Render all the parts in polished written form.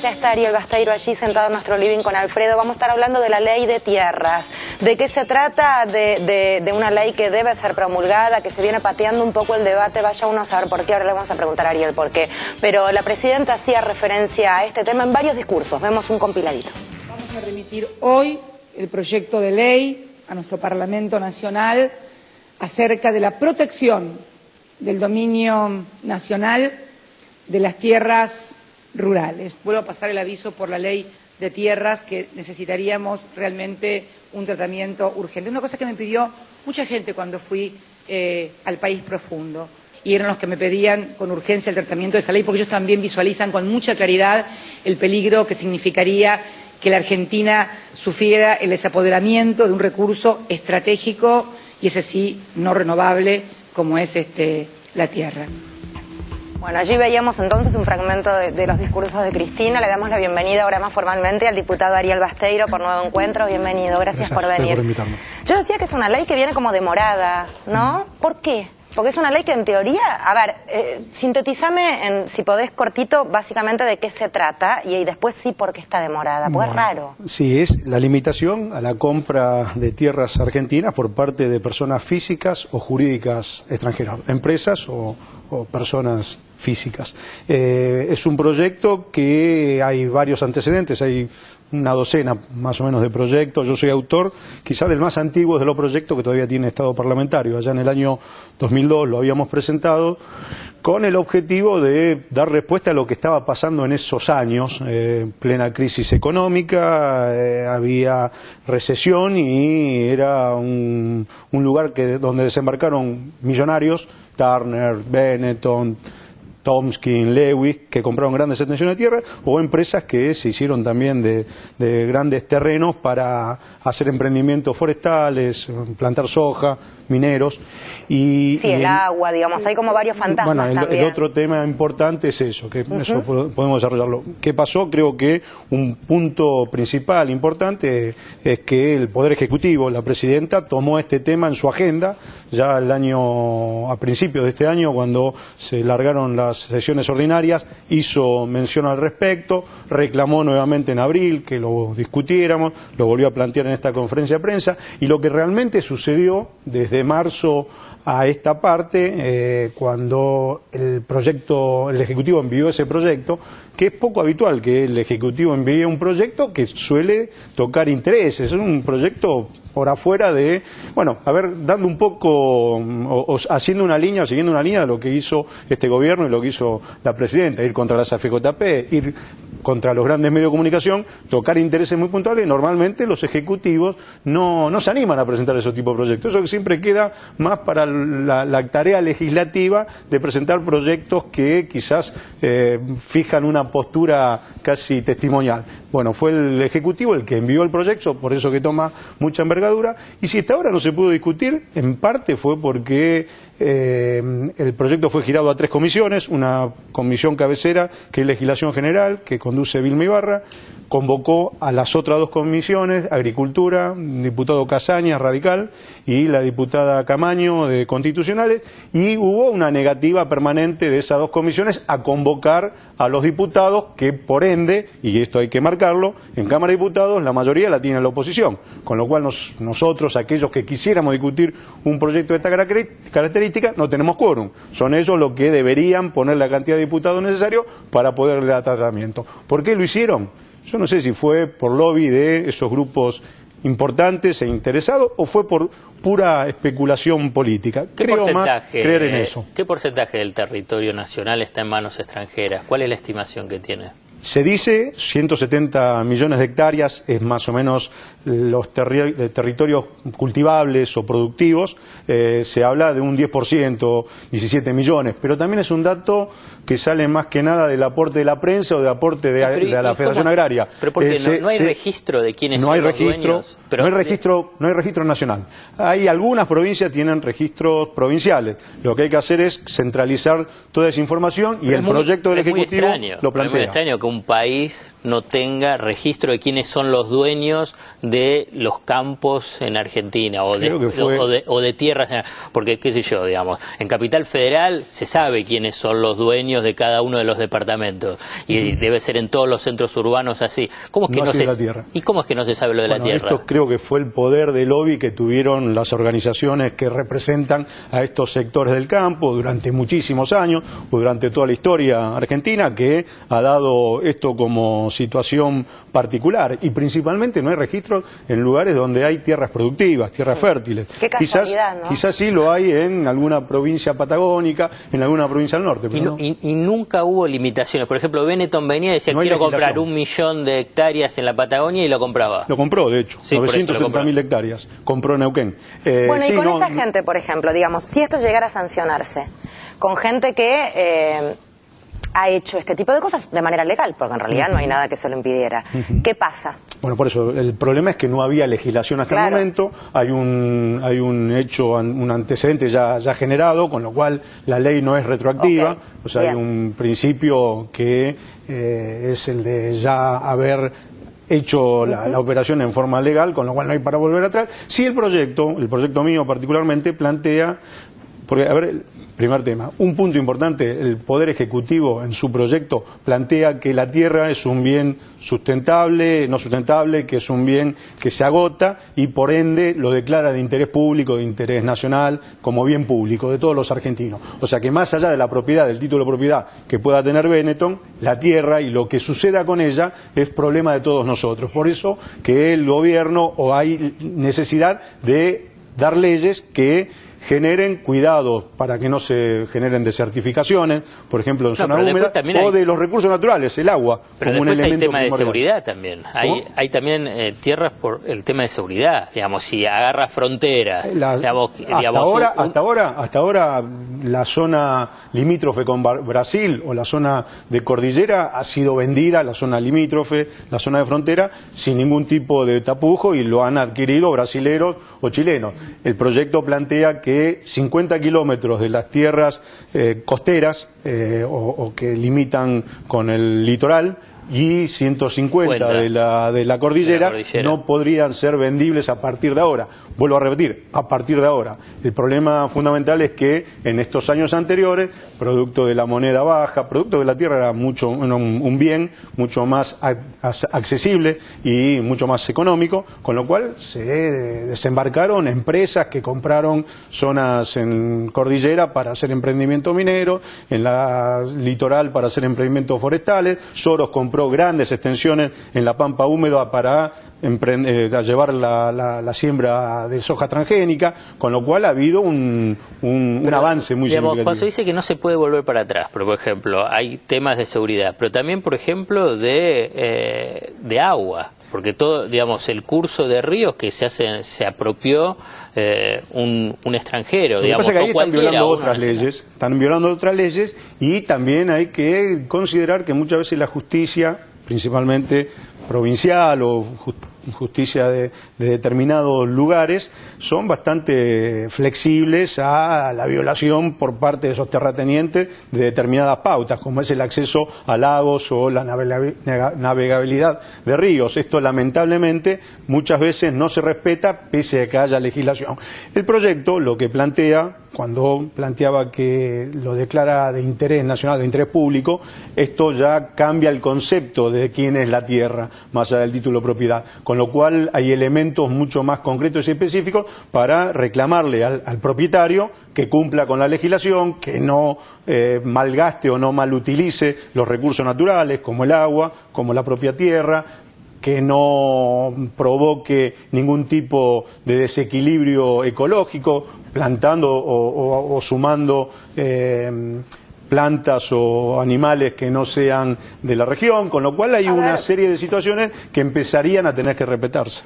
Ya está Ariel Basteiro allí sentado en nuestro living con Alfredo. Vamos a estar hablando de la ley de tierras. ¿De qué se trata? De una ley que debe ser promulgada, que se viene pateando un poco el debate. Vaya uno a saber por qué. Ahora le vamos a preguntar a Ariel por qué. Pero la presidenta hacía referencia a este tema en varios discursos. Vemos un compiladito. Vamos a remitir hoy el proyecto de ley a nuestro Parlamento Nacional acerca de la protección del dominio nacional de las tierras rurales. Vuelvo a pasar el aviso por la ley de tierras, que necesitaríamos realmente un tratamiento urgente. Una cosa que me pidió mucha gente cuando fui al país profundo, y eran los que me pedían con urgencia el tratamiento de esa ley, porque ellos también visualizan con mucha claridad el peligro que significaría que la Argentina sufriera el desapoderamiento de un recurso estratégico, y ese sí, no renovable, como es la tierra. Bueno, allí veíamos entonces un fragmento de los discursos de Cristina. Le damos la bienvenida ahora más formalmente al diputado Ariel Basteiro por Nuevo Encuentro. Bienvenido, gracias por venir. Por invitarme. Yo decía que es una ley que viene como demorada, ¿no? ¿Por qué? Porque es una ley que en teoría, a ver, sintetizame, si podés cortito, básicamente de qué se trata y después sí por qué está demorada, porque es raro. Sí, es la limitación a la compra de tierras argentinas por parte de personas físicas o jurídicas extranjeras, empresas o personas físicas. Es un proyecto que hay varios antecedentes, hay una docena más o menos de proyectos. Yo soy autor quizá del más antiguo de los proyectos que todavía tiene estado parlamentario. Allá en el año 2002 lo habíamos presentado con el objetivo de dar respuesta a lo que estaba pasando en esos años, plena crisis económica, había recesión y era un lugar donde desembarcaron millonarios, Turner, Benetton, Tomskin, Lewis, que compraron grandes extensiones de tierra, o empresas que se hicieron también de grandes terrenos para hacer emprendimientos forestales, plantar soja, mineros. Sí, el agua, digamos, hay como varios fantasmas también. El otro tema importante es eso, que eso podemos desarrollarlo. ¿Qué pasó? Creo que un punto principal, importante, es que el Poder Ejecutivo, la Presidenta, tomó este tema en su agenda, ya a principios de este año, cuando se largaron las sesiones ordinarias, hizo mención al respecto, reclamó nuevamente en abril que lo discutiéramos, lo volvió a plantear en esta conferencia de prensa, y lo que realmente sucedió desde marzo a esta parte, cuando el Ejecutivo envió ese proyecto, que es poco habitual que el Ejecutivo envíe un proyecto que suele tocar intereses, es un proyecto por afuera de, bueno, a ver, dando un poco, o haciendo una línea, o siguiendo una línea de lo que hizo este gobierno y lo que hizo la Presidenta, ir contra las AFJP, ir contra los grandes medios de comunicación, tocar intereses muy puntuales, y normalmente los ejecutivos no se animan a presentar ese tipo de proyectos. Eso que siempre queda más para la tarea legislativa de presentar proyectos que quizás fijan una postura casi testimonial. Bueno, fue el Ejecutivo el que envió el proyecto, por eso que toma mucha envergadura, y si hasta ahora no se pudo discutir, en parte fue porque el proyecto fue girado a 3 comisiones, una comisión cabecera, que es Legislación General, que conduce Vilma Ibarra, convocó a las otras 2 comisiones, Agricultura, diputado Casañas, Radical, y la diputada Camaño, de Constitucionales, y hubo una negativa permanente de esas 2 comisiones a convocar a los diputados, que por ende, y esto hay que marcarlo, en Cámara de Diputados la mayoría la tiene la oposición, con lo cual nosotros, aquellos que quisiéramos discutir un proyecto de esta característica, no tenemos quórum. Son ellos los que deberían poner la cantidad de diputados necesario para poderle dar tratamiento. ¿Por qué lo hicieron? Yo no sé si fue por lobby de esos grupos importantes e interesados o fue por pura especulación política. Creo más creer en eso. ¿Qué porcentaje del territorio nacional está en manos extranjeras? ¿Cuál es la estimación que tiene? Se dice 170 millones de hectáreas, es más o menos los territorios cultivables o productivos, se habla de un 10%, 17 millones, pero también es un dato que sale más que nada del aporte de la prensa o del aporte de la Federación Agraria. ¿Pero por qué? ¿No hay registro de quiénes son los dueños? No hay registro nacional. Hay algunas provincias que tienen registros provinciales. Lo que hay que hacer es centralizar toda esa información y el proyecto del Ejecutivo lo plantea. Es muy extraño que un país no tenga registro de quiénes son los dueños de los campos en Argentina o de tierras, porque qué sé yo, digamos, en Capital Federal se sabe quiénes son los dueños de cada uno de los departamentos y debe ser en todos los centros urbanos así. ¿Cómo es que ¿Y cómo es que no se sabe lo de la tierra? Esto creo que fue el poder de lobby que tuvieron las organizaciones que representan a estos sectores del campo durante muchísimos años, o durante toda la historia argentina, que ha dado esto como situación particular, y principalmente no hay registros en lugares donde hay tierras productivas, tierras fértiles. Qué casualidad, ¿no? Quizás sí lo hay en alguna provincia patagónica, en alguna provincia del norte. Pero y nunca hubo limitaciones. Por ejemplo, Benetton venía y decía, quiero comprar 1 millón de hectáreas en la Patagonia, y lo compraba. Lo compró, de hecho, sí, 930.000 hectáreas, compró Neuquén. Bueno, y con esa gente, por ejemplo, digamos, si esto llegara a sancionarse, con gente que ha hecho este tipo de cosas de manera legal, porque en realidad no hay nada que se lo impidiera, ¿qué pasa? Bueno, por eso, el problema es que no había legislación hasta el momento, hay un hecho, un antecedente ya generado, con lo cual la ley no es retroactiva, o sea, hay un principio que es el de ya haber hecho la operación en forma legal, con lo cual no hay para volver atrás. Sí, el proyecto mío particularmente plantea, porque, a ver, primer tema, un punto importante, el Poder Ejecutivo en su proyecto plantea que la tierra es un bien sustentable, no sustentable, que es un bien que se agota y por ende lo declara de interés público, de interés nacional, como bien público de todos los argentinos. O sea que más allá de la propiedad, del título de propiedad que pueda tener Benetton, la tierra y lo que suceda con ella es problema de todos nosotros. Por eso que el gobierno, o hay necesidad de dar leyes que generen cuidados para que no se generen desertificaciones, por ejemplo en zona húmeda, o de los recursos naturales, el agua, pero como un elemento hay tema de seguridad también. Hay también tierras por el tema de seguridad, digamos, si agarra frontera. Hasta ahora la zona limítrofe con Brasil o la zona de cordillera ha sido vendida, la zona limítrofe, la zona de frontera, sin ningún tipo de tapujo, y lo han adquirido brasileros o chilenos. El proyecto plantea que 50 kilómetros de las tierras costeras o que limitan con el litoral y 150 de la cordillera no podrían ser vendibles a partir de ahora. Vuelvo a repetir, a partir de ahora. El problema fundamental es que en estos años anteriores, producto de la moneda baja, producto de la tierra era un bien mucho más accesible y mucho más económico, con lo cual se desembarcaron empresas que compraron zonas en cordillera para hacer emprendimiento minero, en la litoral para hacer emprendimientos forestales. Soros compró grandes extensiones en la pampa húmeda para llevar la siembra de soja transgénica, con lo cual ha habido un avance muy significativo. Cuando se dice que no se puede volver para atrás, pero por ejemplo hay temas de seguridad, pero también por ejemplo de agua, porque todo, digamos, el curso de ríos que se apropió un extranjero, digamos, o están violando otras leyes, y también hay que considerar que muchas veces la justicia, principalmente provincial o justicia de determinados lugares, son bastante flexibles a la violación por parte de esos terratenientes de determinadas pautas, como es el acceso a lagos o la navegabilidad de ríos. Esto lamentablemente muchas veces no se respeta pese a que haya legislación. El proyecto lo que plantea, cuando planteaba que lo declara de interés nacional, de interés público, esto ya cambia el concepto de quién es la tierra, más allá del título de propiedad, con lo cual hay elementos mucho más concretos y específicos para reclamarle al propietario que cumpla con la legislación, que no malgaste o no malutilice los recursos naturales, como el agua, como la propia tierra, que no provoque ningún tipo de desequilibrio ecológico, plantando o sumando plantas o animales que no sean de la región, con lo cual hay una serie de situaciones que empezarían a tener que respetarse.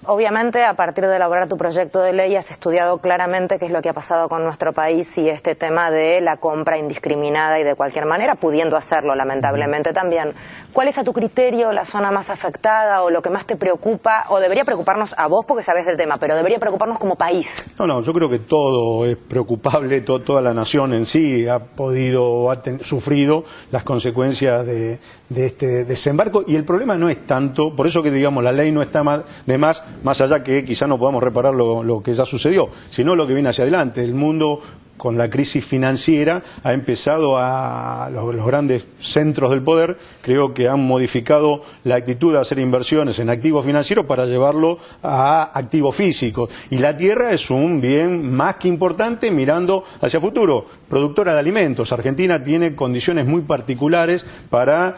Obviamente, a partir de elaborar tu proyecto de ley, has estudiado claramente qué es lo que ha pasado con nuestro país y este tema de la compra indiscriminada y de cualquier manera, pudiendo hacerlo lamentablemente también. ¿Cuál es a tu criterio la zona más afectada o lo que más te preocupa, o debería preocuparnos a vos porque sabés del tema, pero debería preocuparnos como país? No, yo creo que todo es preocupable, toda la nación en sí podido o ha sufrido las consecuencias de este desembarco. Y el problema no es tanto, por eso que digamos la ley no está más allá que quizá no podamos reparar lo que ya sucedió, sino lo que viene hacia adelante. El mundo, con la crisis financiera, ha empezado los grandes centros del poder, creo que han modificado la actitud de hacer inversiones en activos financieros para llevarlo a activos físicos. Y la tierra es un bien más que importante mirando hacia futuro. Productora de alimentos, Argentina tiene condiciones muy particulares para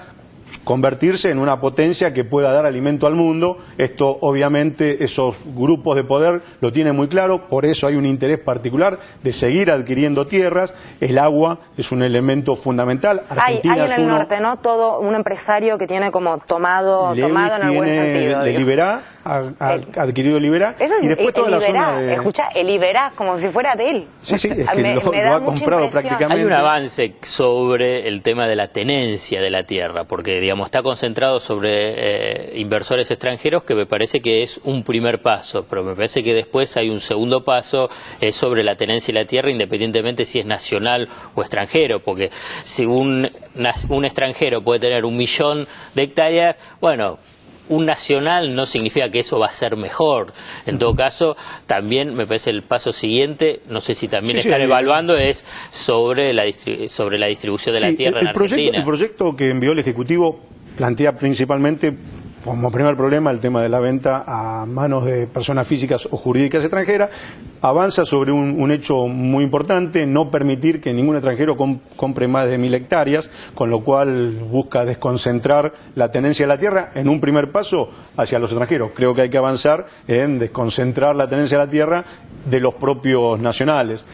convertirse en una potencia que pueda dar alimento al mundo. Esto obviamente esos grupos de poder lo tienen muy claro, por eso hay un interés particular de seguir adquiriendo tierras. El agua es un elemento fundamental. Argentina hay en el norte, ¿no? Todo un empresario que tiene como tomado en el buen sentido. De Liberá, ha adquirido Liberá, y después toda la zona de... Escucha, el Liberá, como si fuera de él. Sí, es que lo ha comprado prácticamente. Hay un avance sobre el tema de la tenencia de la tierra, porque digamos está concentrado sobre inversores extranjeros, que me parece que es un primer paso, pero me parece que después hay un segundo paso, es sobre la tenencia de la tierra, independientemente si es nacional o extranjero, porque si un extranjero puede tener 1 millón de hectáreas, bueno, un nacional no significa que eso va a ser mejor. En todo caso, también me parece el paso siguiente, no sé si también están evaluando, es sobre la distribución de la tierra en Argentina. El proyecto que envió el Ejecutivo plantea principalmente como primer problema el tema de la venta a manos de personas físicas o jurídicas extranjeras. Avanza sobre un hecho muy importante, no permitir que ningún extranjero compre más de 1000 hectáreas, con lo cual busca desconcentrar la tenencia de la tierra en un primer paso hacia los extranjeros. Creo que hay que avanzar en desconcentrar la tenencia de la tierra de los propios nacionales.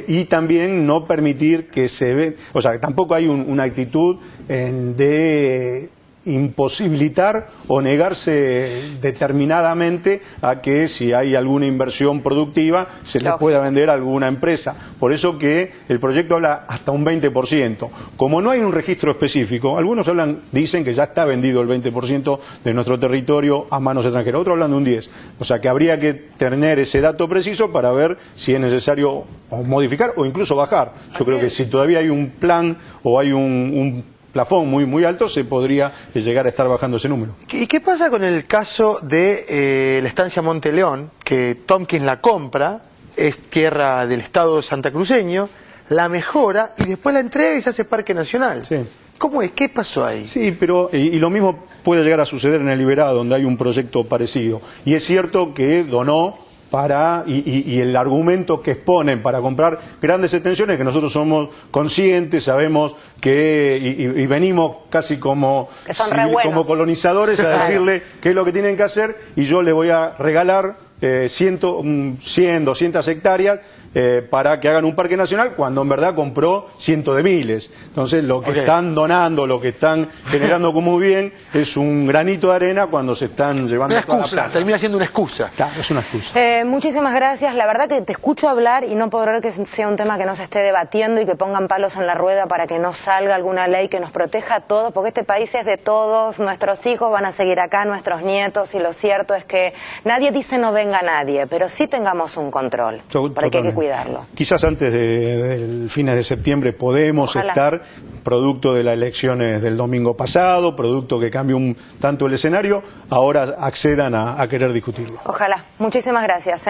Y también no permitir que se ve, o sea, tampoco hay una actitud de imposibilitar o negarse determinadamente a que si hay alguna inversión productiva se le pueda vender a alguna empresa. Por eso que el proyecto habla hasta un 20%. Como no hay un registro específico, algunos dicen que ya está vendido el 20% de nuestro territorio a manos extranjeras, otros hablan de un 10%. O sea que habría que tener ese dato preciso para ver si es necesario modificar o incluso bajar. Yo creo que si todavía hay un plan o hay un plafón muy alto, se podría llegar a estar bajando ese número. ¿Y qué pasa con el caso de la estancia Monteleón, que Tompkins la compra, es tierra del Estado santacruceño, la mejora y después la entrega y se hace parque nacional? Sí. ¿Cómo es? ¿Qué pasó ahí? Sí, pero y lo mismo puede llegar a suceder en el Liberá, donde hay un proyecto parecido. Y es cierto que donó y el argumento que exponen para comprar grandes extensiones, que nosotros somos conscientes, sabemos que y venimos casi como colonizadores a decirle qué es lo que tienen que hacer, y yo le voy a regalar 100, 200 hectáreas para que hagan un parque nacional, cuando en verdad compró cientos de miles. Entonces lo que están donando, lo que están generando como bien, es un granito de arena cuando se están llevando una excusa, toda la plata. Termina siendo una excusa. Claro, es una excusa. Muchísimas gracias. La verdad que te escucho hablar y no puedo creer que sea un tema que no se esté debatiendo y que pongan palos en la rueda para que no salga alguna ley que nos proteja a todos, porque este país es de todos, nuestros hijos van a seguir acá, nuestros nietos, y lo cierto es que nadie dice no venga nadie, pero sí tengamos un control, porque hay que cuidarlo. Quizás antes del fines de septiembre podemos estar, producto de las elecciones del domingo pasado, producto que cambie un tanto el escenario, ahora accedan a querer discutirlo. Ojalá. Muchísimas gracias.